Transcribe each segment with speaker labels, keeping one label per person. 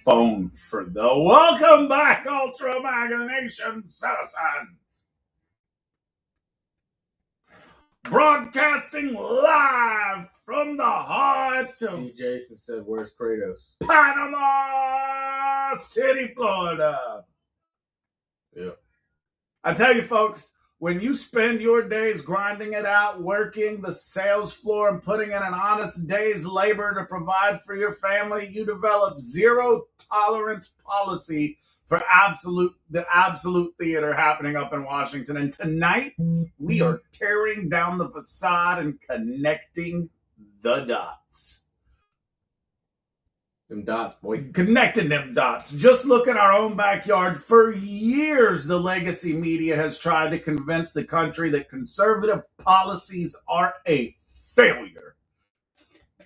Speaker 1: phone for the welcome back, Ultra Maga Nation citizens. Broadcasting live from the heart of
Speaker 2: C. Jason said, "Where's Kratos?"
Speaker 1: Panama City, Florida.
Speaker 2: Yeah.
Speaker 1: I tell you, folks, when you spend your days grinding it out, working the sales floor and putting in an honest day's labor to provide for your family, you develop zero tolerance policy for the absolute theater happening up in Washington. And tonight, we are tearing down the facade and connecting the dots.
Speaker 2: Them dots, boy.
Speaker 1: Connecting them dots. Just look at our own backyard. For years, the legacy media has tried to convince the country that conservative policies are a failure.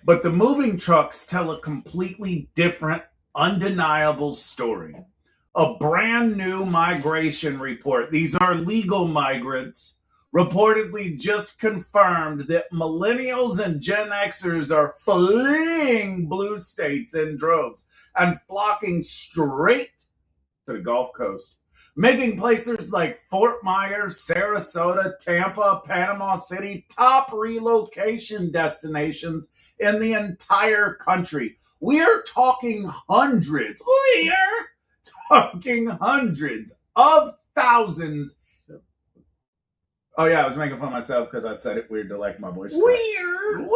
Speaker 1: But the moving trucks tell a completely different, undeniable story. A brand new migration report. These are legal migrants. Reportedly just confirmed that millennials and Gen Xers are fleeing blue states in droves and flocking straight to the Gulf Coast, making places like Fort Myers, Sarasota, Tampa, Panama City top relocation destinations in the entire country. We are talking hundreds. Of thousands. Oh, yeah, I was making fun of myself because I'd said it weird to like my voice. Weird.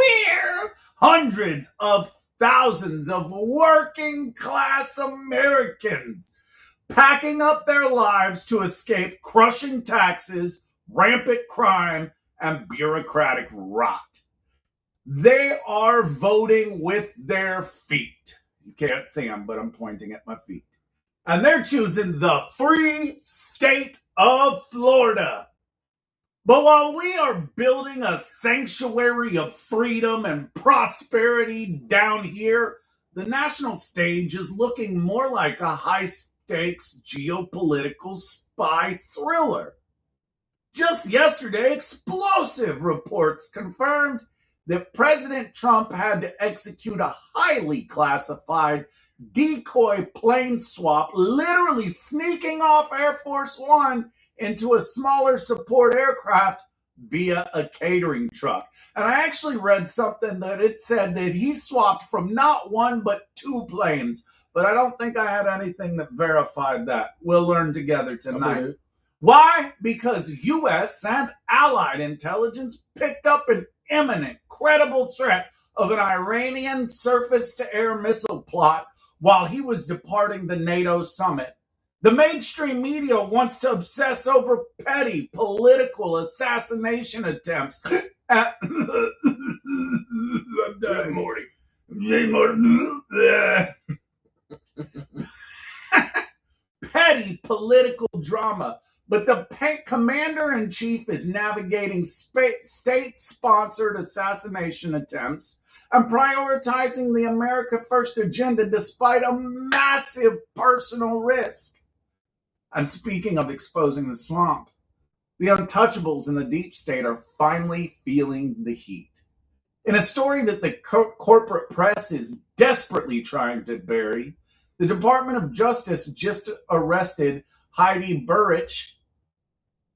Speaker 1: Hundreds of thousands of working class Americans packing up their lives to escape crushing taxes, rampant crime, and bureaucratic rot. They are voting with their feet. You can't see them, but I'm pointing at my feet. And they're choosing the free state of Florida. But while we are building a sanctuary of freedom and prosperity down here, the national stage is looking more like a high-stakes geopolitical spy thriller. Just yesterday, explosive reports confirmed that President Trump had to execute a highly classified decoy plane swap, literally sneaking off Air Force One into a smaller support aircraft via a catering truck. And I actually read something that it said that he swapped from not one but two planes, but I don't think I had anything that verified that. We'll learn together tonight. Why? Because U.S. and allied intelligence picked up an imminent, credible threat of an Iranian surface-to-air missile plot while he was departing the NATO summit. The mainstream media wants to obsess over petty political assassination attempts. I'm dying, Morty. Petty political drama. But the commander-in-chief is navigating state-sponsored assassination attempts and prioritizing the America First agenda despite a massive personal risk. And speaking of exposing the swamp, the untouchables in the deep state are finally feeling the heat. In a story that the corporate press is desperately trying to bury, the Department of Justice just arrested Heidi Burrich.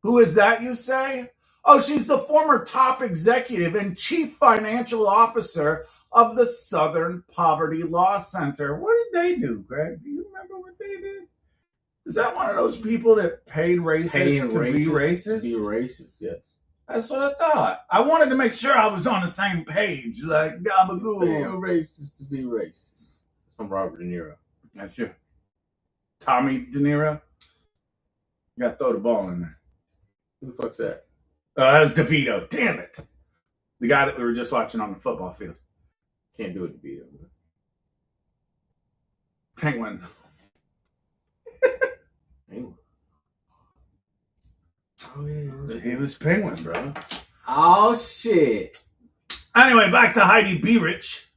Speaker 1: Who is that, you say? Oh, she's the former top executive and chief financial officer of the Southern Poverty Law Center. What did they do, Greg? Do you remember what they did? Is that one of those people that paid racists to be racist?
Speaker 2: To be racist, yes.
Speaker 1: That's what I thought. I wanted to make sure I was on the same page, like gabagool.
Speaker 2: Paying racists to be racist. That's from Robert De Niro.
Speaker 1: That's you. Tommy De Niro? You gotta throw the ball in there.
Speaker 2: Who the fuck's that?
Speaker 1: That was DeVito. Damn it. The guy that we were just watching on the football field.
Speaker 2: Can't do it, DeVito.
Speaker 1: Penguin.
Speaker 2: Oh, yeah.
Speaker 1: He was Penguin, bro.
Speaker 2: Oh, shit.
Speaker 1: Anyway, back to Heidi Burrich.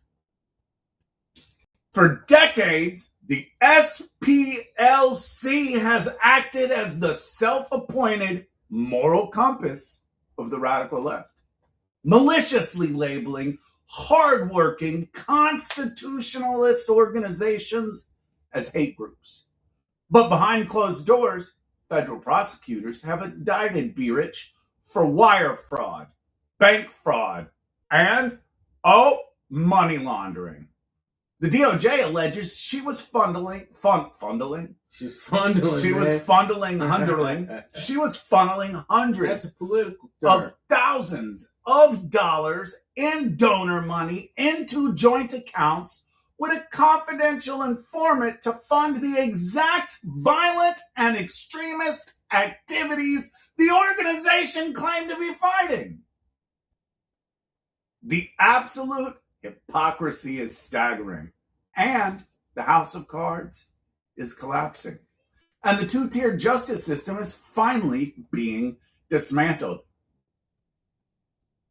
Speaker 1: For decades, the SPLC has acted as the self-appointed moral compass of the radical left, maliciously labeling hardworking constitutionalist organizations as hate groups. But behind closed doors, federal prosecutors have indicted Burich for wire fraud, bank fraud, and, money laundering. The DOJ alleges she was funneling hundreds of thousands of dollars in donor money into joint accounts with a confidential informant to fund the exact violent and extremist activities the organization claimed to be fighting. The absolute hypocrisy is staggering, and the house of cards is collapsing. And the two-tiered justice system is finally being dismantled.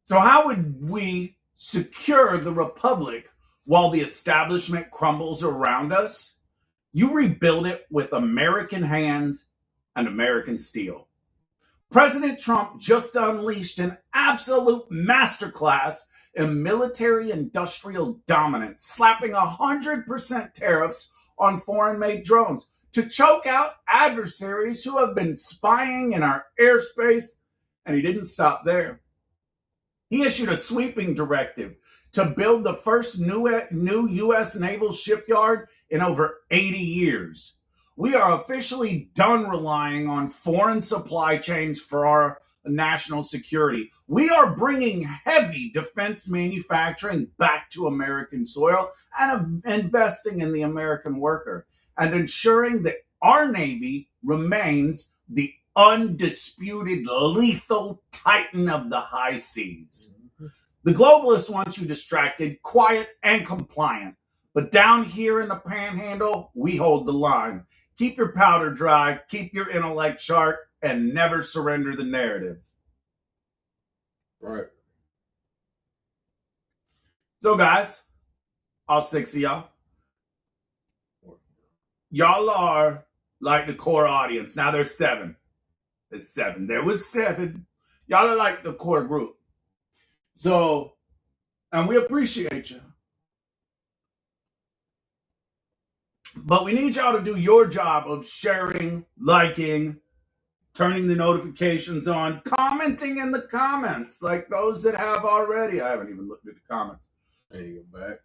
Speaker 1: So how would we secure the republic while the establishment crumbles around us? You rebuild it with American hands and American steel. President Trump just unleashed an absolute masterclass in military-industrial dominance, slapping 100% tariffs on foreign-made drones to choke out adversaries who have been spying in our airspace, and he didn't stop there. He issued a sweeping directive to build the first new U.S. naval shipyard in over 80 years. We are officially done relying on foreign supply chains for our national security. We are bringing heavy defense manufacturing back to American soil and investing in the American worker and ensuring that our Navy remains the undisputed lethal titan of the high seas. The globalists want you distracted, quiet, and compliant. But down here in the panhandle, we hold the line. Keep your powder dry, keep your intellect sharp, and never surrender the narrative.
Speaker 2: Right.
Speaker 1: So, guys, all 6 of y'all, y'all are like the core audience. Now there's 7. There's 7. There was 7. Y'all are like the core group. So, and we appreciate you. But we need y'all to do your job of sharing, liking, turning the notifications on, commenting in the comments, like those that have already. I haven't even looked at the comments.
Speaker 2: There you go back.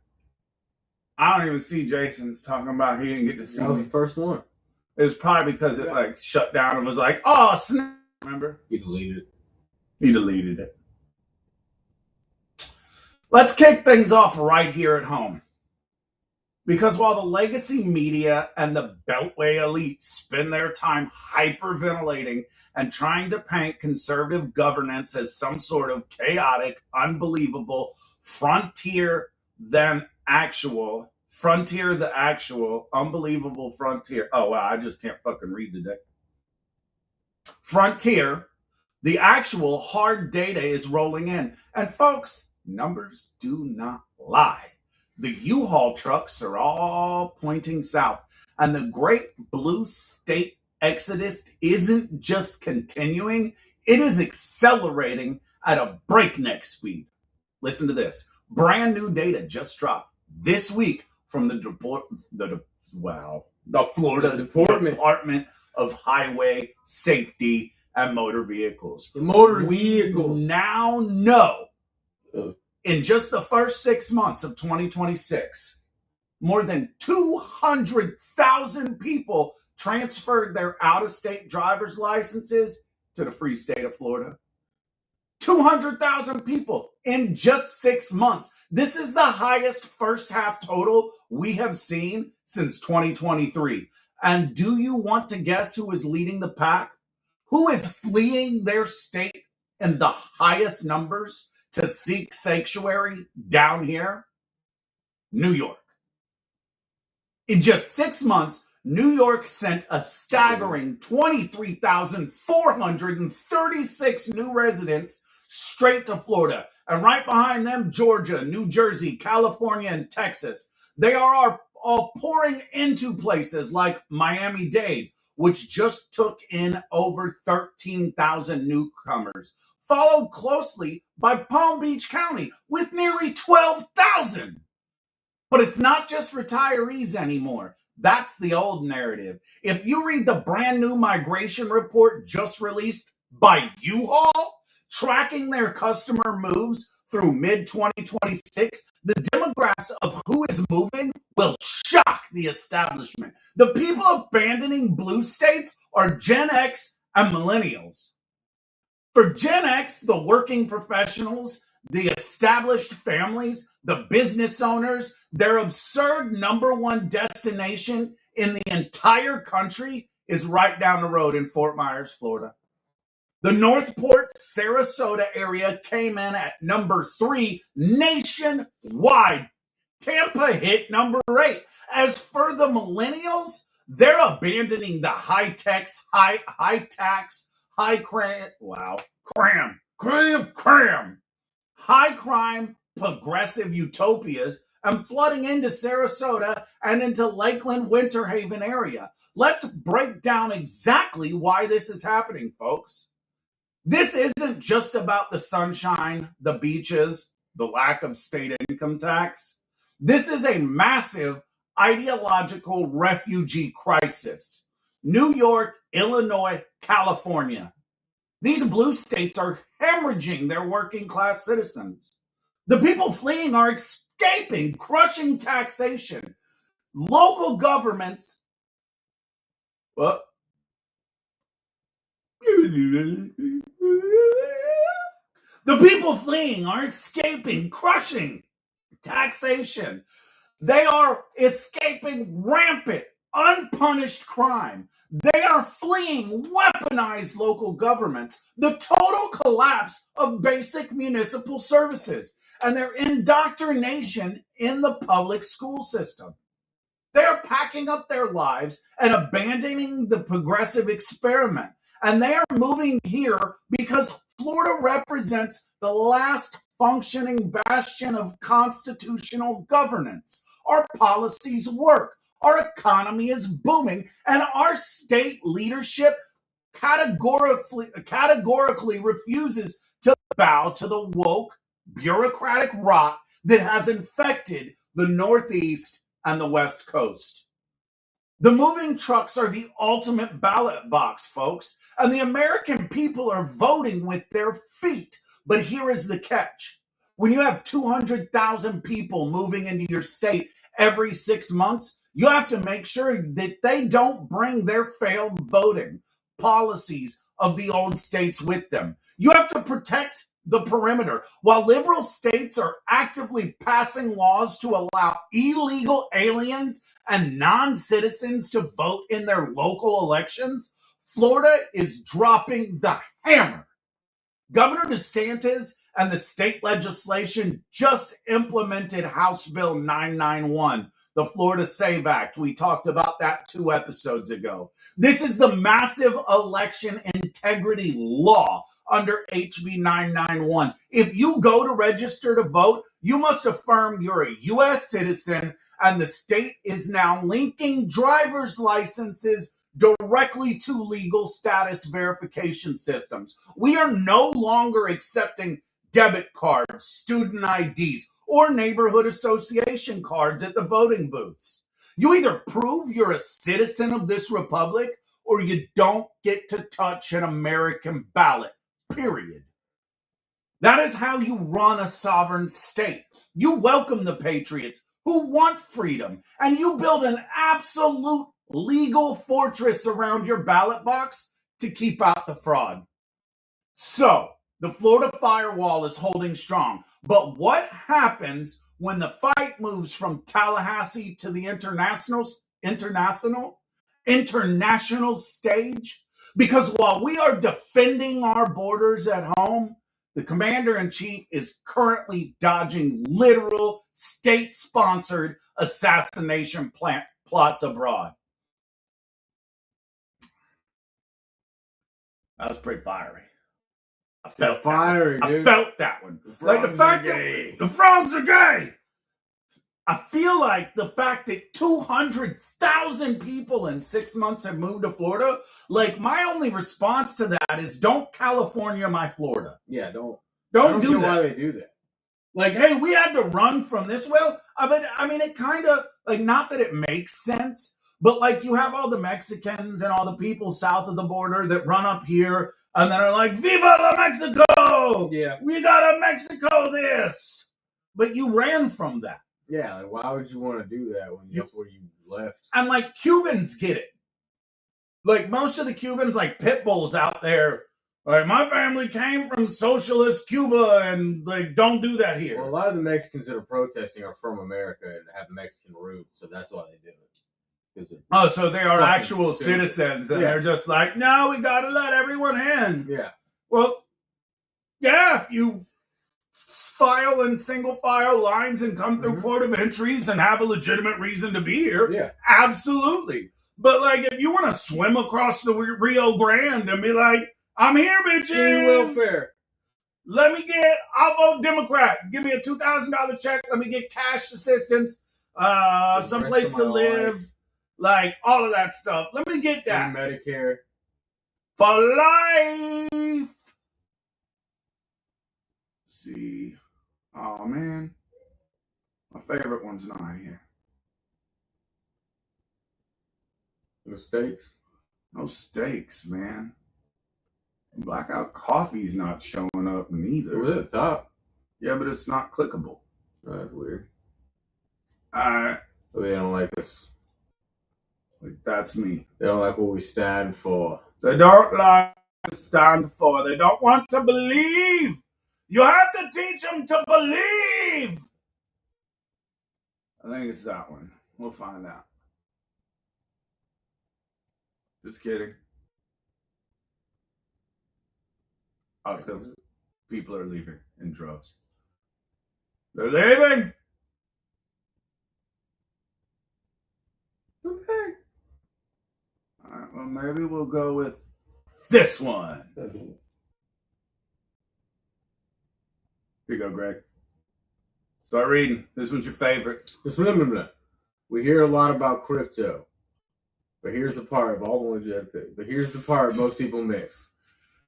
Speaker 1: I don't even see Jason's talking about he didn't get to see
Speaker 2: That was
Speaker 1: me.
Speaker 2: the first one.
Speaker 1: It was probably because it like shut down and was like, oh, snap. Remember?
Speaker 2: He deleted it.
Speaker 1: He deleted it. Let's kick things off right here at home. Because while the legacy media and the Beltway elites spend their time hyperventilating and trying to paint conservative governance as some sort of chaotic, unbelievable frontier the actual, unbelievable frontier. Oh, wow, I just can't fucking read today. Frontier, the actual hard data is rolling in. And folks, numbers do not lie. The U-Haul trucks are all pointing south. And the great blue state exodus isn't just continuing, it is accelerating at a breakneck speed. Listen to this. Brand new data just dropped this week from the Florida Department of Highway Safety and Motor Vehicles.
Speaker 2: We
Speaker 1: now know in just the first 6 months of 2026, more than 200,000 people transferred their out-of-state driver's licenses to the free state of Florida. 200,000 people in just 6 months. This is the highest first half total we have seen since 2023. And do you want to guess who is leading the pack? Who is fleeing their state in the highest numbers to seek sanctuary down here? New York. In just 6 months, New York sent a staggering 23,436 new residents straight to Florida. And right behind them, Georgia, New Jersey, California, and Texas. They are all pouring into places like Miami-Dade, which just took in over 13,000 newcomers, followed closely by Palm Beach County with nearly 12,000. But it's not just retirees anymore. That's the old narrative. If you read the brand new migration report just released by U-Haul, tracking their customer moves through mid-2026, the demographics of who is moving will shock the establishment. The people abandoning blue states are Gen X and millennials. For Gen X, the working professionals, the established families, the business owners, their absurd number one destination in the entire country is right down the road in Fort Myers, Florida. The Northport, Sarasota area came in at number 3 nationwide. Tampa hit number 8. As for the millennials, they're abandoning the high tax, high crime, progressive utopias and flooding into Sarasota and into Lakeland, Winter Haven area. Let's break down exactly why this is happening, folks. This isn't just about the sunshine, the beaches, the lack of state income tax. This is a massive ideological refugee crisis. New York, Illinois, California. These blue states are hemorrhaging their working class citizens. The people fleeing are escaping crushing taxation. Local governments, well, the people fleeing are escaping crushing taxation. They are escaping rampant, unpunished crime. They are fleeing weaponized local governments, the total collapse of basic municipal services, and their indoctrination in the public school system. They are packing up their lives and abandoning the progressive experiment. And they are moving here because Florida represents the last functioning bastion of constitutional governance. Our policies work. Our economy is booming, and our state leadership categorically refuses to bow to the woke, bureaucratic rot that has infected the Northeast and the West Coast. The moving trucks are the ultimate ballot box, folks, and the American people are voting with their feet. But here is the catch. When you have 200,000 people moving into your state every 6 months, you have to make sure that they don't bring their failed voting policies of the old states with them. You have to protect the perimeter. While liberal states are actively passing laws to allow illegal aliens and non-citizens to vote in their local elections, Florida is dropping the hammer. Governor DeSantis and the state legislation just implemented House Bill 991, the Florida Save Act. We talked about that 2 episodes ago. This is the massive election integrity law under HB 991. If you go to register to vote, you must affirm you're a U.S. citizen, and the state is now linking driver's licenses directly to legal status verification systems. We are no longer accepting debit cards, student IDs, or neighborhood association cards at the voting booths. You either prove you're a citizen of this republic or you don't get to touch an American ballot, period. That is how you run a sovereign state. You welcome the patriots who want freedom, and you build an absolute legal fortress around your ballot box to keep out the fraud. So, the Florida firewall is holding strong. But what happens when the fight moves from Tallahassee to the international stage? Because while we are defending our borders at home, the commander-in-chief is currently dodging literal state-sponsored assassination plots abroad. That was pretty fiery. I felt that one. Like the fact that the frogs are gay. I feel like the fact that 200,000 people in 6 months have moved to Florida, like my only response to that is don't California my Florida.
Speaker 2: Yeah, don't
Speaker 1: do that.
Speaker 2: Why they do that?
Speaker 1: Like, hey, we had to run from this. Well, I mean, it kind of, like, not that it makes sense, But like you have all the Mexicans and all the people south of the border that run up here and then are like, Viva la Mexico!
Speaker 2: Yeah.
Speaker 1: We gotta Mexico this! But you ran from that.
Speaker 2: Yeah, like why would you want to do that when that's where you left?
Speaker 1: And like Cubans get it. Like most of the Cubans, like pit bulls out there, like my family came from socialist Cuba and like don't do that here.
Speaker 2: Well, a lot of the Mexicans that are protesting are from America and have Mexican roots, so that's why they do it.
Speaker 1: Oh, so they are actual citizens, and they're just like, no, we gotta let everyone in.
Speaker 2: Yeah.
Speaker 1: Well, yeah, if you file in single file lines and come through port of entries and have a legitimate reason to be here,
Speaker 2: yeah,
Speaker 1: absolutely. But like, if you want to swim across the Rio Grande and be like, I'm here, bitches.
Speaker 2: Welfare.
Speaker 1: I'll vote Democrat. Give me a $2,000 check. Let me get cash assistance, someplace to live. Like, all of that stuff. Let me get that.
Speaker 2: Medicare.
Speaker 1: For life. See. Oh, man. My favorite one's not here.
Speaker 2: No steaks?
Speaker 1: No steaks, man. Blackout Coffee's not showing up neither.
Speaker 2: It was at the top.
Speaker 1: Yeah, but it's not clickable.
Speaker 2: That's weird.
Speaker 1: They
Speaker 2: don't like us.
Speaker 1: Like, that's me.
Speaker 2: They don't like what we stand for.
Speaker 1: They don't like what we stand for. They don't want to believe. You have to teach them to believe. I think it's that one. We'll find out. Just kidding. Oh, it's because people are leaving in droves. They're leaving. Okay. All right, well, maybe we'll go with this one. Here you go, Greg. Start reading. This one's your favorite.
Speaker 2: We hear a lot about crypto, but here's the part of all the legit things. But here's the part most people miss.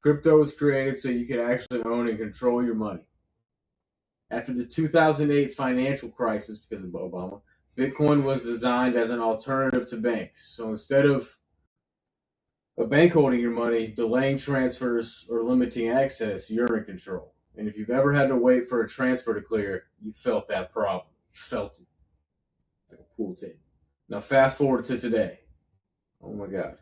Speaker 2: Crypto was created so you could actually own and control your money. After the 2008 financial crisis, because of Obama, Bitcoin was designed as an alternative to banks. So instead of a bank holding your money, delaying transfers, or limiting access, you're in control. And if you've ever had to wait for a transfer to clear, you felt that problem. You felt it. Like a pool table. Now fast forward to today. Oh my God.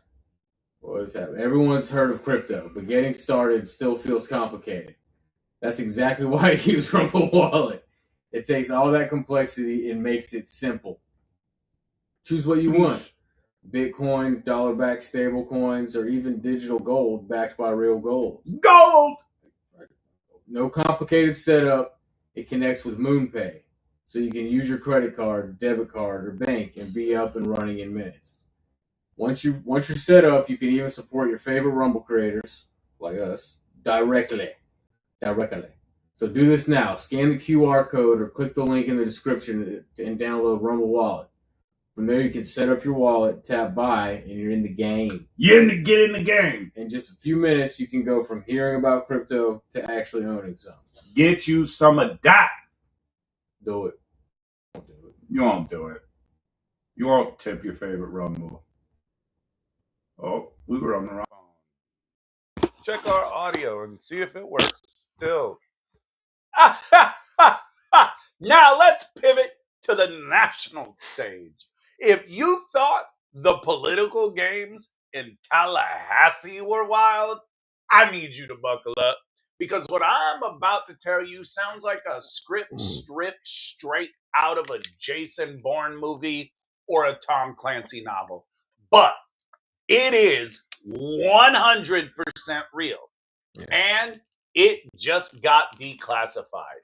Speaker 2: What is happening? Everyone's heard of crypto, but getting started still feels complicated. That's exactly why I use Rumble Wallet. It takes all that complexity and makes it simple. Choose what you want. Bitcoin, dollar-backed stable coins, or even digital gold backed by real gold.
Speaker 1: Gold!
Speaker 2: No complicated setup. It connects with MoonPay, so you can use your credit card, debit card, or bank and be up and running in minutes. Once you're set up, you can even support your favorite Rumble creators, like us, directly. So do this now. Scan the QR code or click the link in the description and download Rumble Wallet. From there, you can set up your wallet, tap buy, and you're in the game.
Speaker 1: Get in the game.
Speaker 2: In just a few minutes, you can go from hearing about crypto to actually owning something.
Speaker 1: Get you some of that.
Speaker 2: Do it.
Speaker 1: You won't do it. You won't tip your favorite Rumble. Oh, we were on the wrong. Check our audio and see if it works still. Now let's pivot to the national stage. If you thought the political games in Tallahassee were wild, I need you to buckle up, because what I'm about to tell you sounds like a script stripped straight out of a Jason Bourne movie or a Tom Clancy novel. But it is 100% real. Yeah. And it just got declassified.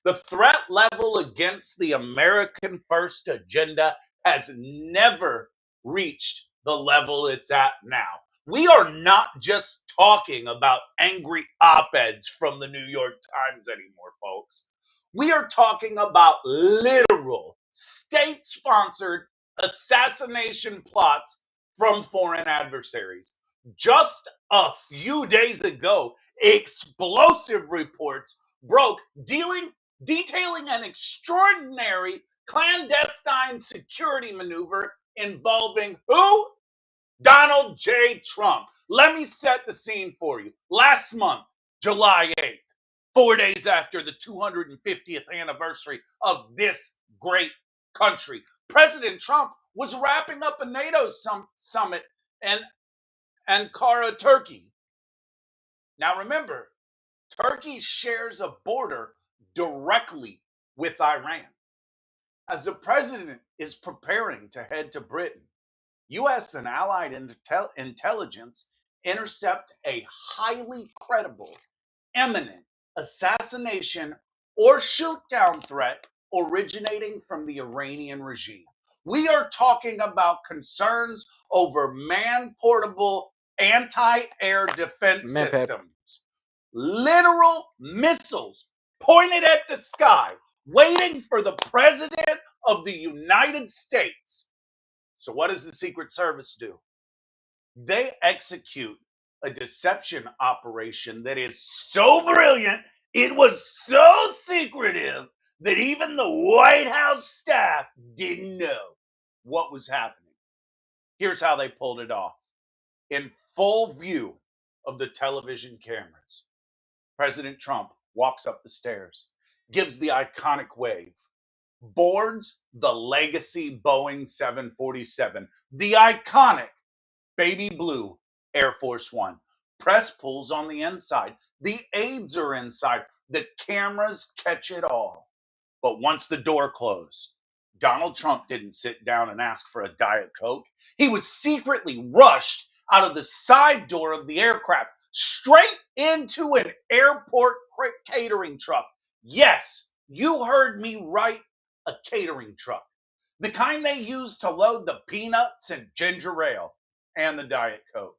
Speaker 1: The threat level against the American First agenda has never reached the level it's at now. We are not just talking about angry op-eds from the New York Times anymore, folks. We are talking about literal state-sponsored assassination plots from foreign adversaries. Just a few days ago, explosive reports broke detailing an extraordinary clandestine security maneuver involving who? Donald J. Trump. Let me set the scene for you. Last month, July 8th, 4 days after the 250th anniversary of this great country, President Trump was wrapping up a NATO summit in Ankara, Turkey. Now remember, Turkey shares a border directly with Iran. As the president is preparing to head to Britain, U.S. and allied intelligence intercept a highly credible, imminent assassination or shoot-down threat originating from the Iranian regime. We are talking about concerns over man-portable anti-air defense systems. Literal missiles pointed at the sky, waiting for the President of the United States. So what does the Secret Service do? They execute a deception operation that is so brilliant, it was so secretive that even the White House staff didn't know what was happening. Here's how they pulled it off. In full view of the television cameras, President Trump walks up the stairs, gives the iconic wave, boards the legacy Boeing 747, the iconic baby blue Air Force One. Press pulls on the inside. The aides are inside. The cameras catch it all. But once the door closed, Donald Trump didn't sit down and ask for a Diet Coke. He was secretly rushed out of the side door of the aircraft, straight into an airport catering truck. Yes, you heard me right, a catering truck. The kind they use to load the peanuts and ginger ale and the Diet Coke.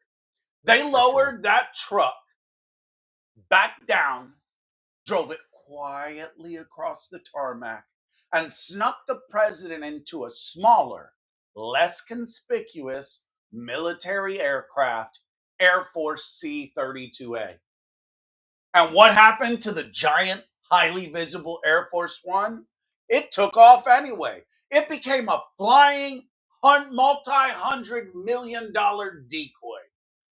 Speaker 1: They lowered that truck back down, drove it quietly across the tarmac, and snuck the president into a smaller, less conspicuous military aircraft, Air Force C-32A. And what happened to the giant, highly visible Air Force One? It took off anyway. It became a flying, multi-$100 million decoy.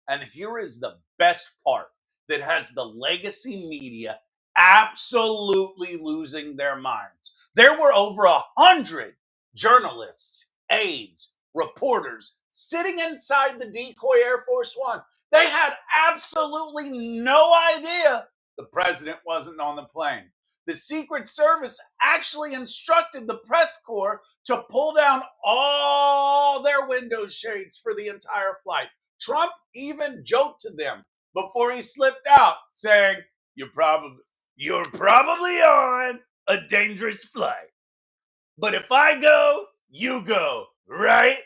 Speaker 1: And here is the best part that has the legacy media absolutely losing their minds. There were over 100 journalists, aides, reporters sitting inside the decoy Air Force One. They had absolutely no idea the president wasn't on the plane. The Secret Service actually instructed the press corps to pull down all their window shades for the entire flight. Trump even joked to them before he slipped out, saying, You're probably on a dangerous flight. But if I go, you go, right?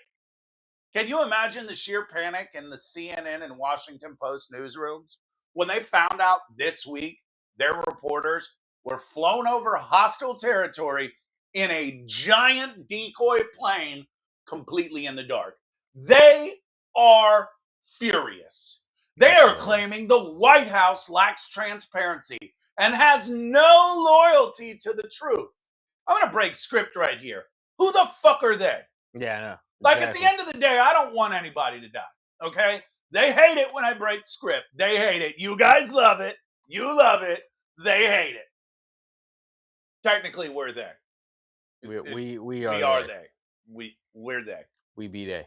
Speaker 1: Can you imagine the sheer panic in the CNN and Washington Post newsrooms when they found out this week their reporters were flown over hostile territory in a giant decoy plane completely in the dark? They are furious. They are claiming the White House lacks transparency and has no loyalty to the truth. I'm going to break script right here. Who the fuck are they?
Speaker 2: Yeah, I know.
Speaker 1: Like, at the end of the day, I don't want anybody to die, okay? They hate it when I break script. They hate it. You guys love it. You love it. They hate it. Technically, we're they.
Speaker 2: We are
Speaker 1: they. We're they.
Speaker 2: We be they.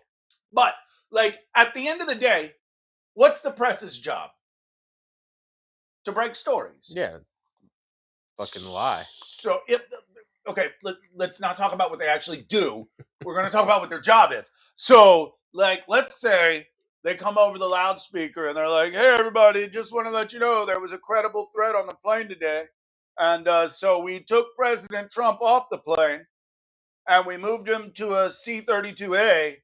Speaker 1: But, like, at the end of the day, what's the press's job? To break stories.
Speaker 2: Yeah. Fucking lie.
Speaker 1: So, okay, let's not talk about what they actually do. We're going to talk about what their job is. So, like, let's say they come over the loudspeaker and they're like, hey, everybody, just want to let you know there was a credible threat on the plane today. And so we took President Trump off the plane and we moved him to a C-32A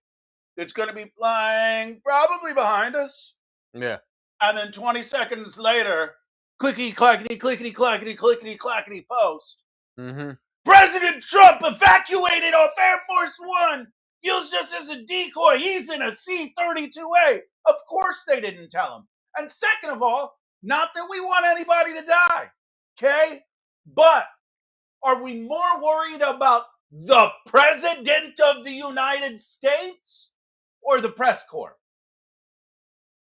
Speaker 1: that's going to be flying probably behind us.
Speaker 2: Yeah.
Speaker 1: And then 20 seconds later, clickety, clackety, clickety, clackety, clickety, clackety post.
Speaker 2: Mm-hmm.
Speaker 1: President Trump evacuated off Air Force One, used us as a decoy. He's in a C-32A. Of course they didn't tell him. And second of all, not that we want anybody to die, okay? But are we more worried about The President of the United States or the press corps?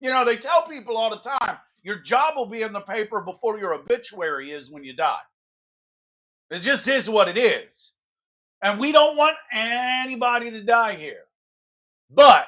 Speaker 1: You know, they tell people all the time, your job will be in the paper before your obituary is when you die. It just is what it is. And we don't want anybody to die here. But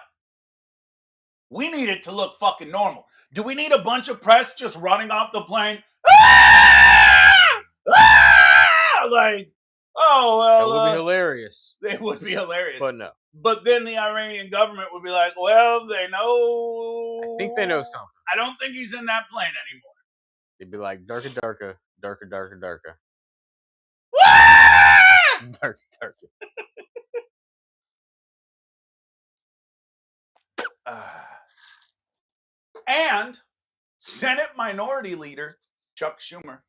Speaker 1: we need it to look fucking normal. Do we need a bunch of press just running off the plane? Ah! Ah! Like, oh, well.
Speaker 3: That would be hilarious.
Speaker 1: It would be hilarious.
Speaker 3: But no.
Speaker 1: But then the Iranian government would be like, well, they know.
Speaker 3: I think they know something.
Speaker 1: I don't think he's in that plane anymore.
Speaker 3: They'd be like, darker, darker, darker, darker, darker. Darker, darker.
Speaker 1: And Senate Minority Leader Chuck Schumer.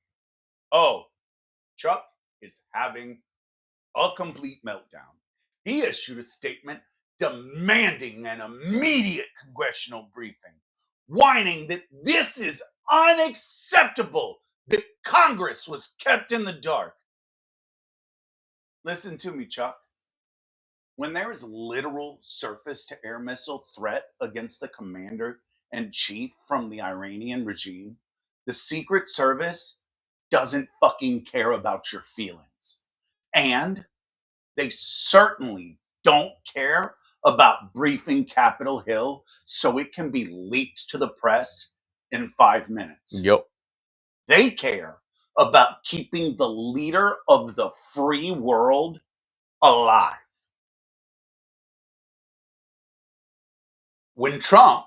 Speaker 1: Oh, Chuck is having a complete meltdown. He issued a statement demanding an immediate congressional briefing, whining that this is unacceptable that Congress was kept in the dark. Listen to me, Chuck. When there is literal surface-to-air missile threat against the commander-in-chief from the Iranian regime, the Secret Service doesn't fucking care about your feelings. And they certainly don't care about briefing Capitol Hill so it can be leaked to the press in 5 minutes.
Speaker 3: Yep.
Speaker 1: They care about keeping the leader of the free world alive. When Trump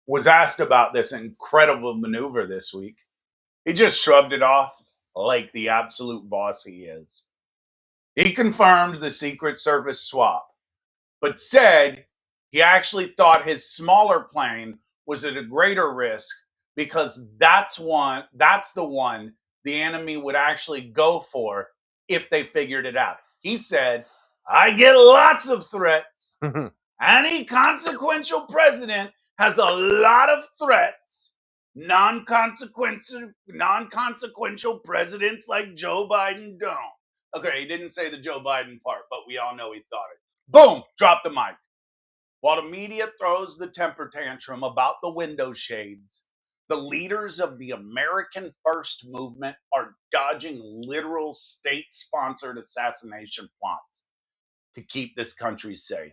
Speaker 1: was asked about this incredible maneuver this week, he just shrugged it off like the absolute boss he is. He confirmed the Secret Service swap, but said he actually thought his smaller plane was at a greater risk because that's the one the enemy would actually go for if they figured it out. He said, I get lots of threats. Any consequential president has a lot of threats. Non-consequential presidents like Joe Biden don't. Okay, he didn't say the Joe Biden part, but we all know he thought it. Boom, drop the mic. While the media throws the temper tantrum about the window shades, the leaders of the American First movement are dodging literal state-sponsored assassination plots to keep this country safe.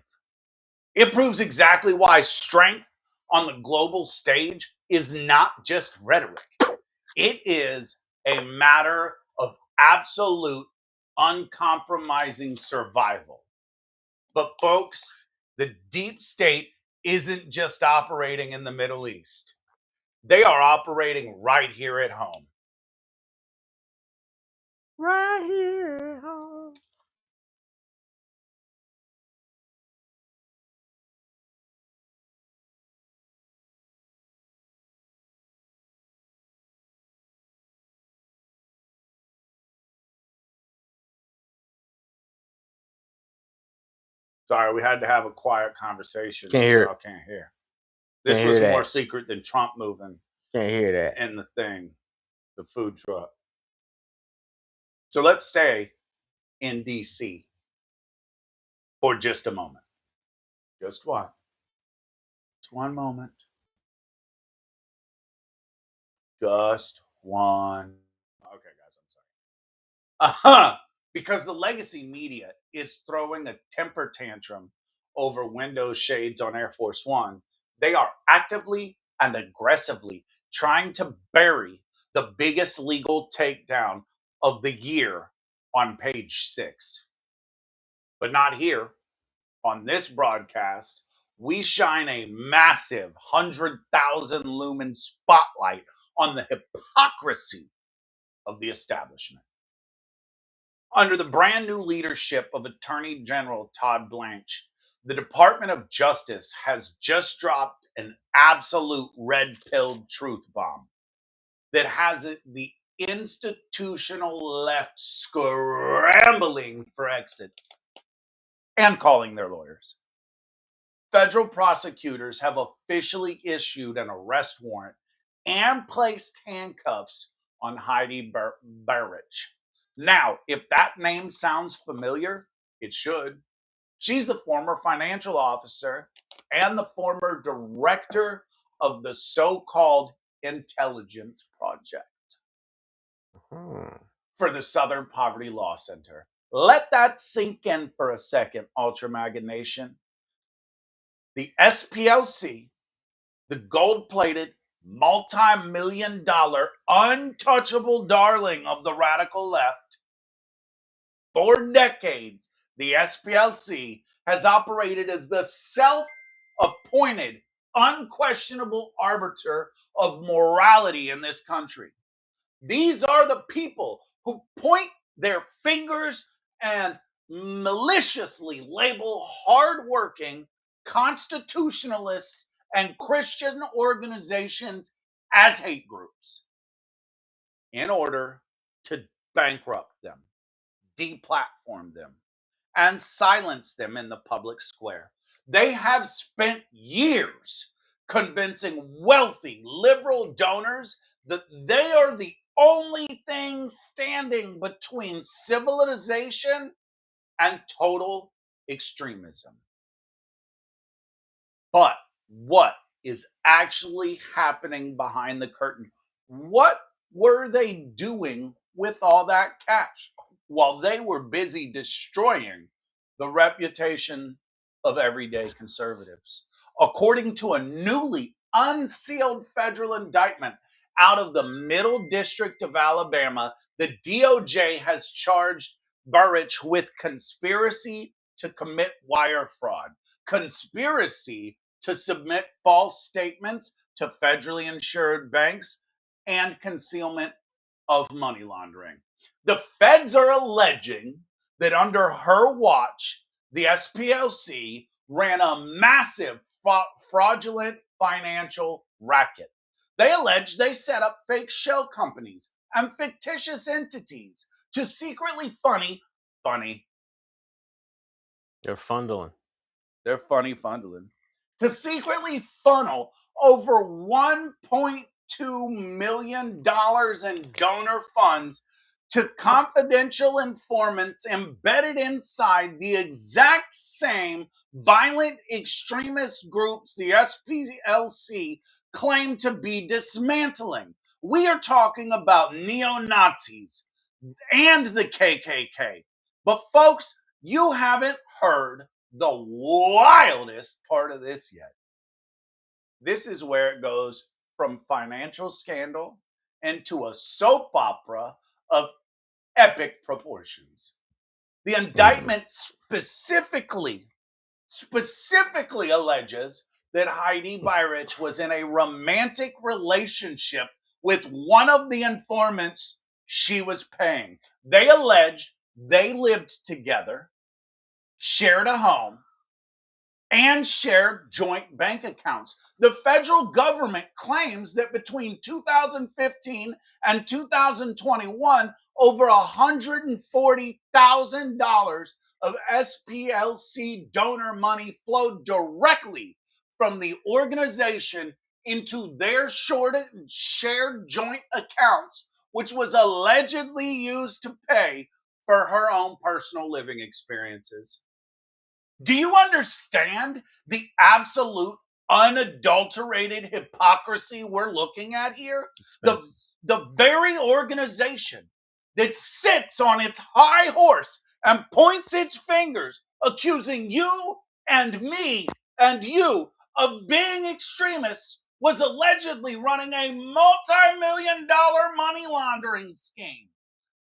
Speaker 1: It proves exactly why strength on the global stage is not just rhetoric. It is a matter of absolute, uncompromising survival. But folks, the deep state isn't just operating in the Middle East. They are operating right here at home.
Speaker 3: Right here at home.
Speaker 1: Sorry, we had to have a quiet conversation.
Speaker 3: Can't hear it.
Speaker 1: Y'all can't hear. This
Speaker 3: Can't
Speaker 1: was
Speaker 3: hear
Speaker 1: more
Speaker 3: that.
Speaker 1: secret than Trump moving
Speaker 3: Can't hear that.
Speaker 1: in the thing, the food truck. So let's stay in DC for just a moment. Just one. Just one moment. Just one. Okay, guys, I'm sorry. Because the legacy media is throwing a temper tantrum over window shades on Air Force One. They are actively and aggressively trying to bury the biggest legal takedown of the year on page 6. But not here. On this broadcast, we shine a massive 100,000 lumen spotlight on the hypocrisy of the establishment. Under the brand new leadership of Attorney General Todd Blanche, the Department of Justice has just dropped an absolute red-pilled truth bomb that has the institutional left scrambling for exits and calling their lawyers. Federal prosecutors have officially issued an arrest warrant and placed handcuffs on Heidi Barrich. Now, if that name sounds familiar, It should. She's the former financial officer and the former director of the so-called intelligence project for the Southern Poverty Law Center. Let that sink in for a second, Ultra Maga Nation. The SPLC, the gold-plated, multi-million-dollar, untouchable darling of the radical left, for decades, the SPLC has operated as the self-appointed, unquestionable arbiter of morality in this country. These are the people who point their fingers and maliciously label hardworking constitutionalists and Christian organizations as hate groups in order to bankrupt them, deplatform them, and silence them in the public square. They have spent years convincing wealthy liberal donors that they are the only thing standing between civilization and total extremism. But what is actually happening behind the curtain? What were they doing with all that cash while they were busy destroying the reputation of everyday conservatives? According to a newly unsealed federal indictment out of the Middle District of Alabama, the DOJ has charged Burrich with conspiracy to commit wire fraud, conspiracy to submit false statements to federally insured banks, and concealment of money laundering. The feds are alleging that under her watch, the SPLC ran a massive fraudulent financial racket. They allege they set up fake shell companies and fictitious entities to secretly
Speaker 3: They're fundling.
Speaker 1: they're fundling, to secretly funnel over $1.2 million in donor funds to confidential informants embedded inside the exact same violent extremist groups the SPLC claim to be dismantling. We are talking about neo-Nazis and the KKK. But folks, you haven't heard the wildest part of this yet. This is where it goes from financial scandal into a soap opera of epic proportions. The indictment specifically alleges that Heidi Burrich was in a romantic relationship with one of the informants she was paying. They allege they lived together, shared a home, and shared joint bank accounts. The federal government claims that between 2015 and 2021, over $140,000 of SPLC donor money flowed directly from the organization into their shared joint accounts, which was allegedly used to pay for her own personal living experiences. Do you understand the absolute unadulterated hypocrisy we're looking at here? The very organization that sits on its high horse and points its fingers, accusing you and me and you of being extremists, was allegedly running a multi-million-dollar money laundering scheme.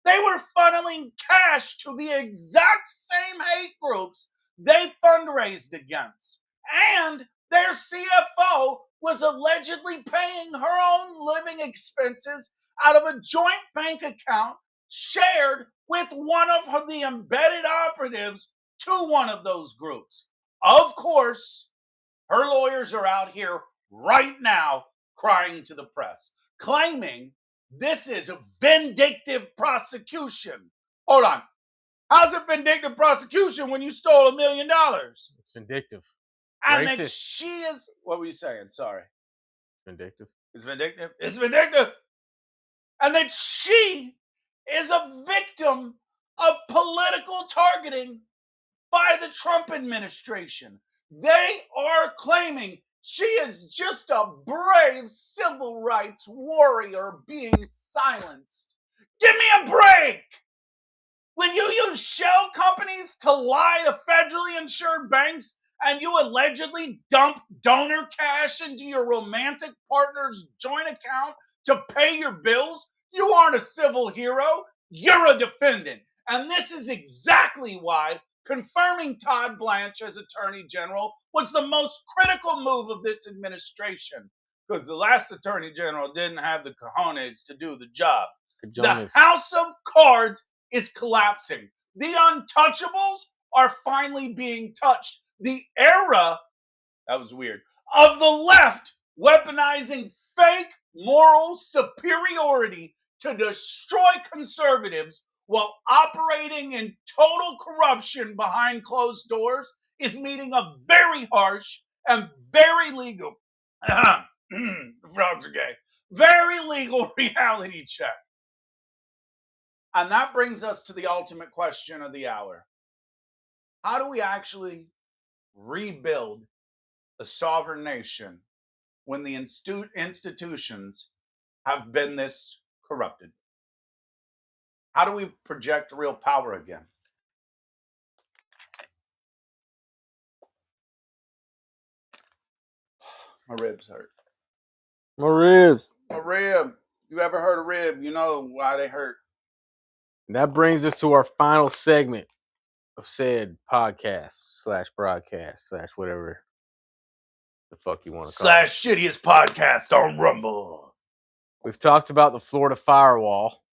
Speaker 1: They were funneling cash to the exact same hate groups they fundraised against. And their CFO was allegedly paying her own living expenses out of a joint bank account shared with one of the embedded operatives to one of those groups. Of course, her lawyers are out here right now crying to the press, claiming this is a vindictive prosecution. Hold on. How's it vindictive prosecution when you stole $1 million?
Speaker 3: It's vindictive.
Speaker 1: And
Speaker 3: Racist.
Speaker 1: that she is. What were you saying? Sorry.
Speaker 3: Vindictive.
Speaker 1: It's vindictive. It's vindictive. And that she is a victim of political targeting by the Trump administration. They are claiming she is just a brave civil rights warrior being silenced. Give me a break! When you use shell companies to lie to federally insured banks and you allegedly dump donor cash into your romantic partner's joint account to pay your bills, you aren't a civil hero, you're a defendant. And this is exactly why confirming Todd Blanche as Attorney General was the most critical move of this administration. Because the last Attorney General didn't have the cojones to do the job. The House of Cards is collapsing. The untouchables are finally being touched. The era, that was weird, of the left weaponizing fake moral superiority to destroy conservatives while operating in total corruption behind closed doors is meeting a very harsh and very legal, frogs are gay, very legal reality check. And that brings us to the ultimate question of the hour. How do we actually rebuild a sovereign nation when the institutions have been this corrupted? How do we project real power again? My ribs hurt.
Speaker 2: My ribs.
Speaker 1: A rib. You ever heard a rib? You know why they hurt.
Speaker 2: And that brings us to our final segment of said podcast / broadcast / whatever the fuck you want to call it.
Speaker 1: / shittiest podcast on Rumble.
Speaker 2: We've talked about the Florida firewall.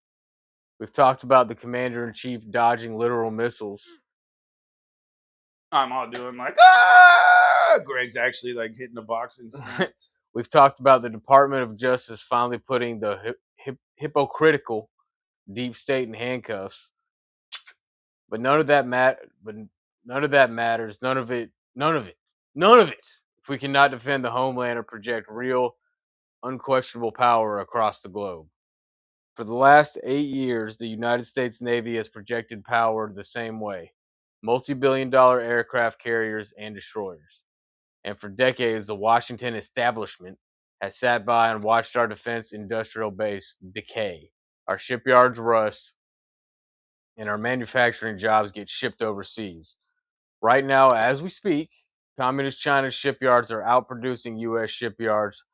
Speaker 2: We've talked about the commander-in-chief dodging literal missiles.
Speaker 1: I'm all doing like, ah! Greg's actually like hitting the boxing stance.
Speaker 2: We've talked about the Department of Justice finally putting the hypocritical deep state in handcuffs. But none of that matters. None of it. If we cannot defend the homeland or project real, unquestionable power across the globe. For the last 8 years, the United States Navy has projected power the same way. Multi-billion-dollar aircraft carriers and destroyers. And for decades, the Washington establishment has sat by and watched our defense industrial base decay, our shipyards rust, and our manufacturing jobs get shipped overseas. Right now, as we speak, Communist China's shipyards are outproducing U.S. shipyards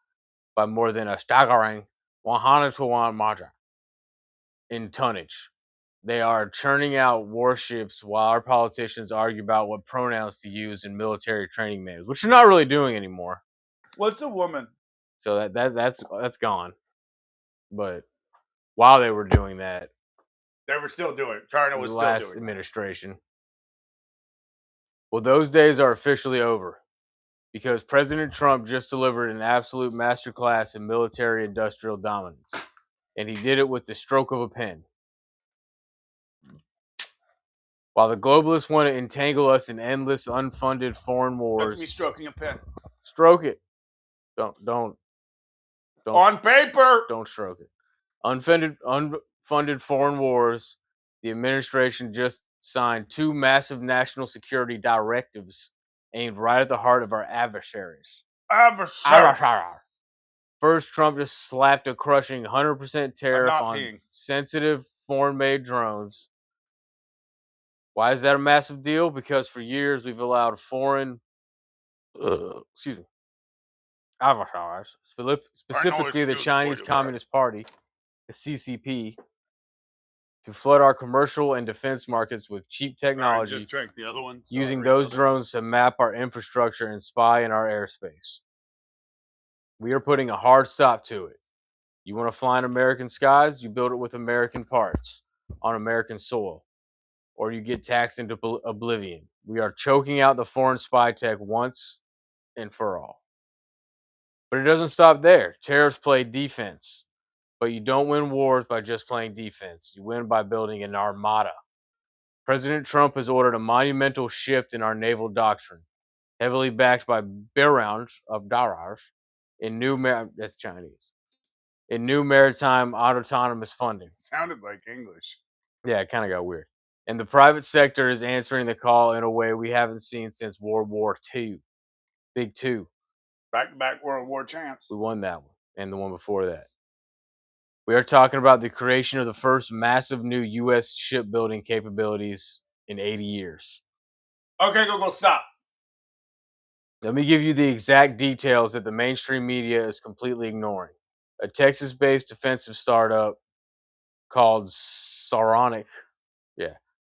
Speaker 2: by more than a staggering 100 to 1 margin in tonnage. They are churning out warships while our politicians argue about what pronouns to use in military training manuals, which they're not really doing anymore.
Speaker 1: What's a woman?
Speaker 2: So that's gone. But while they were doing that,
Speaker 1: they were still doing it. China was
Speaker 2: the
Speaker 1: still
Speaker 2: last
Speaker 1: doing
Speaker 2: administration. Well, those days are officially over because President Trump just delivered an absolute masterclass in military-industrial dominance, and he did it with the stroke of a pen. While the globalists want to entangle us in endless, unfunded foreign wars,
Speaker 1: that's me stroking a pen.
Speaker 2: Stroke it. Don't.
Speaker 1: On paper.
Speaker 2: Don't stroke it. Unfunded foreign wars. The administration just signed 2 massive national security directives aimed right at the heart of our adversaries. First, Trump just slapped a crushing 100% tariff on sensitive foreign-made drones. Why is that a massive deal? Because for years we've allowed foreign, adversaries, specifically the Chinese Communist Party, the CCP, to flood our commercial and defense markets with cheap technology,
Speaker 1: just drank the other one,
Speaker 2: using those drones to map our infrastructure and spy in our airspace. We are putting a hard stop to it. You want to fly in American skies? You build it with American parts on American soil, or you get taxed into oblivion. We are choking out the foreign spy tech once and for all. But it doesn't stop there. Tariffs play defense. But you don't win wars by just playing defense. You win by building an armada. President Trump has ordered a monumental shift in our naval doctrine, heavily backed by billions of dollars in new that's Chinese. In new maritime autonomous funding.
Speaker 1: Sounded like English.
Speaker 2: Yeah, it kind of got weird.
Speaker 3: And the private sector is answering the call in a way we haven't seen since World War II. Big Two.
Speaker 1: Back-to-back World War champs.
Speaker 3: We won that one and the one before that. We are talking about the creation of the first massive new U.S. shipbuilding capabilities in 80 years.
Speaker 1: Okay, Google, stop.
Speaker 3: Let me give you the exact details that the mainstream media is completely ignoring. A Texas-based defensive startup called Saronic,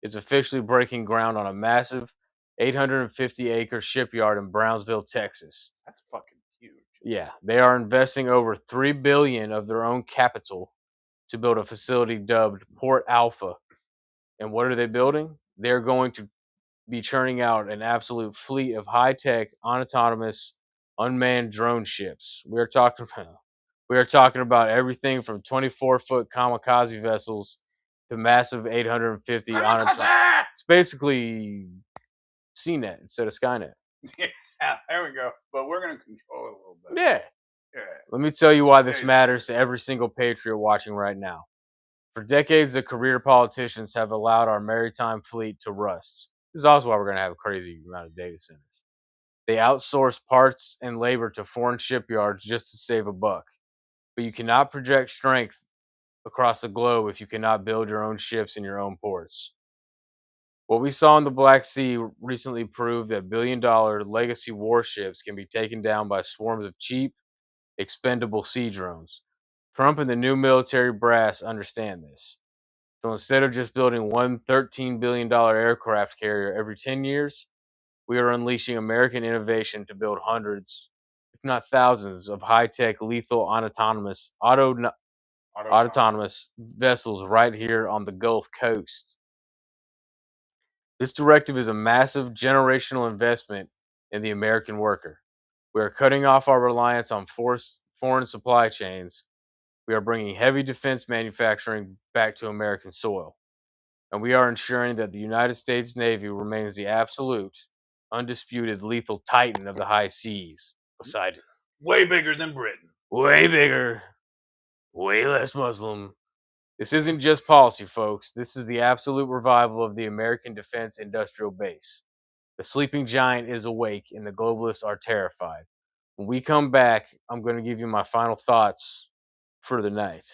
Speaker 3: is officially breaking ground on a massive 850-acre shipyard in Brownsville, Texas.
Speaker 1: That's fucking huge.
Speaker 3: Yeah, they are investing over $3 billion of their own capital to build a facility dubbed Port Alpha. And what are they building? They're going to be churning out an absolute fleet of high-tech, unautonomous, unmanned drone ships. We are talking about everything from 24-foot kamikaze vessels to massive 850. It's basically CNET instead of Skynet.
Speaker 1: Yeah, there we go. But we're gonna control it a little bit.
Speaker 3: Yeah. Let me tell you why this matters to every single patriot watching right now. For decades, the career politicians have allowed our maritime fleet to rust. This is also why we're going to have a crazy amount of data centers. They outsource parts and labor to foreign shipyards just to save a buck. But you cannot project strength across the globe if you cannot build your own ships in your own ports. What we saw in the Black Sea recently proved that billion-dollar legacy warships can be taken down by swarms of cheap, expendable sea drones. Trump and the new military brass understand this. So instead of just building one $13 billion aircraft carrier every 10 years, we are unleashing American innovation to build hundreds, if not thousands, of high-tech, lethal, autonomous vessels right here on the Gulf Coast. This directive is a massive generational investment in the American worker. We are cutting off our reliance on foreign supply chains. We are bringing heavy defense manufacturing back to American soil. And we are ensuring that the United States Navy remains the absolute, undisputed, lethal titan of the high seas. Poseidon.
Speaker 1: Way bigger than Britain.
Speaker 3: Way bigger. Way less Muslim. This isn't just policy, folks. This is the absolute revival of the American defense industrial base. The sleeping giant is awake, and the globalists are terrified. When we come back, I'm going to give you my final thoughts for the night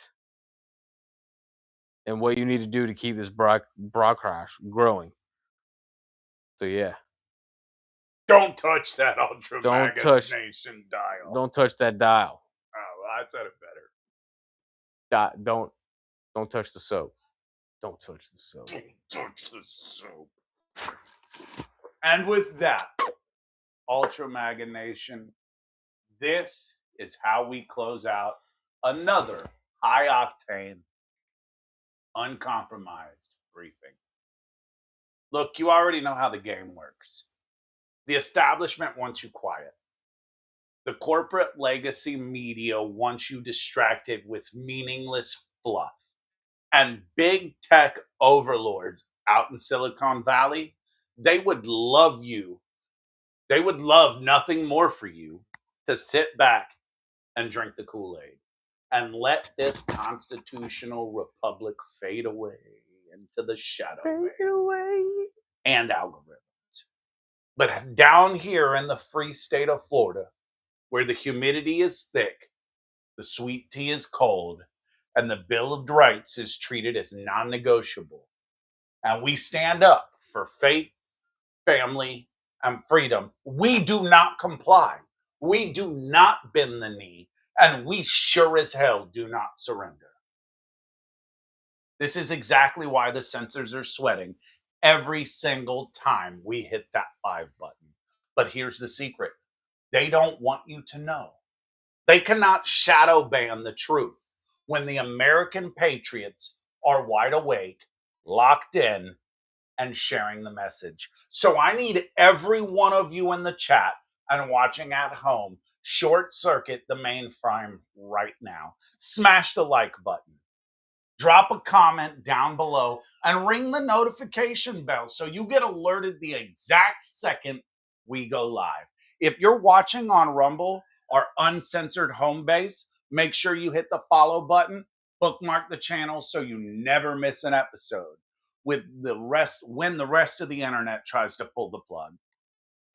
Speaker 3: and what you need to do to keep this broadcast growing. So, yeah.
Speaker 1: Don't touch that Ultra
Speaker 3: Don't
Speaker 1: Maga
Speaker 3: touch-
Speaker 1: Nation dial.
Speaker 3: Don't touch that dial.
Speaker 1: Oh, well, I said it better.
Speaker 3: Don't touch the soap. Don't touch the soap.
Speaker 1: Don't touch the soap. And with that, Ultra Maga Nation, this is how we close out another high-octane, uncompromised briefing. Look, you already know how the game works. The establishment wants you quiet. The corporate legacy media wants you distracted with meaningless fluff. And big tech overlords out in Silicon Valley, they would love you. They would love nothing more for you to sit back and drink the Kool-Aid and let this constitutional republic fade away into the shadow and algorithms. But down here in the free state of Florida, where the humidity is thick, the sweet tea is cold, and the Bill of Rights is treated as non-negotiable, and we stand up for faith, family, and freedom, we do not comply. We do not bend the knee, and we sure as hell do not surrender. This is exactly why the censors are sweating every single time we hit that live button. But here's the secret. They don't want you to know. They cannot shadow ban the truth when the American patriots are wide awake, locked in, and sharing the message. So I need every one of you in the chat and watching at home, short circuit the mainframe right now. Smash the like button. Drop a comment down below and ring the notification bell so you get alerted the exact second we go live. If you're watching on Rumble, our uncensored home base, make sure you hit the follow button, bookmark the channel so you never miss an episode. with the rest when the rest of the internet tries to pull the plug.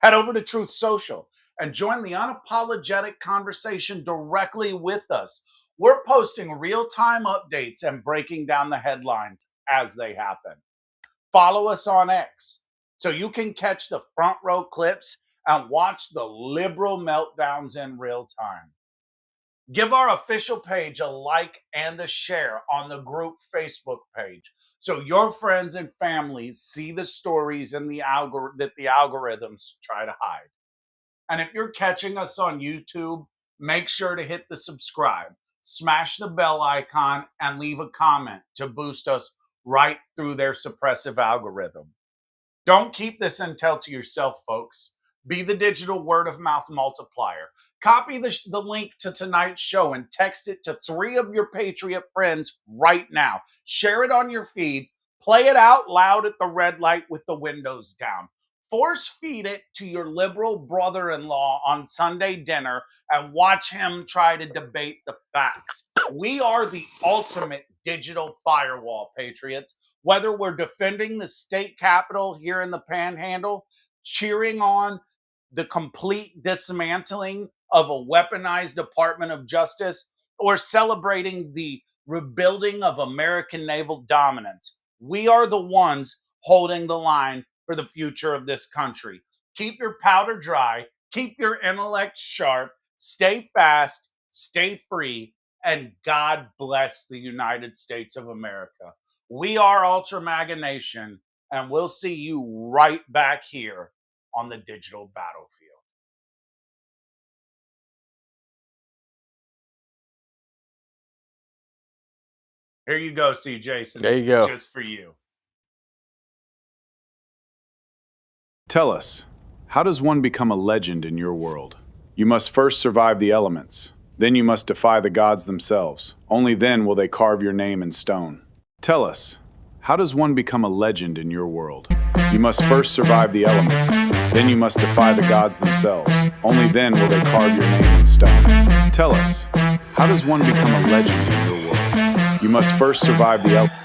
Speaker 1: Head over to Truth Social and join the unapologetic conversation directly with us. We're posting real-time updates and breaking down the headlines as they happen. Follow us on X so you can catch the front row clips and watch the liberal meltdowns in real time. Give our official page a like and a share on the group Facebook page so your friends and families see the stories and that the algorithms try to hide. And if you're catching us on YouTube, make sure to hit the subscribe, smash the bell icon, and leave a comment to boost us right through their suppressive algorithm. Don't keep this intel to yourself, folks. Be the digital word of mouth multiplier. Copy the link to tonight's show and text it to 3 of your Patriot friends right now. Share it on your feeds. Play it out loud at the red light with the windows down. Force feed it to your liberal brother-in-law on Sunday dinner and watch him try to debate the facts. We are the ultimate digital firewall, Patriots. Whether we're defending the state capitol here in the Panhandle, cheering on the complete dismantling of a weaponized Department of Justice, or celebrating the rebuilding of American naval dominance, we are the ones holding the line for the future of this country. Keep your powder dry, keep your intellect sharp, stay fast, stay free, and God bless the United States of America. We are Ultra Maga Nation, and we'll see you right back here on the digital battlefield. Here you go, C. Jason.
Speaker 3: There you go.
Speaker 1: Just for you.
Speaker 4: Tell us, how does one become a legend in your world? You must first survive the elements. Then you must defy the gods themselves. Only then will they carve your name in stone. Tell us, how does one become a legend in your world? You must first survive the elements. Then you must defy the gods themselves. Only then will they carve your name in stone. Tell us, how does one become a legend in your world? You must first survive the elements.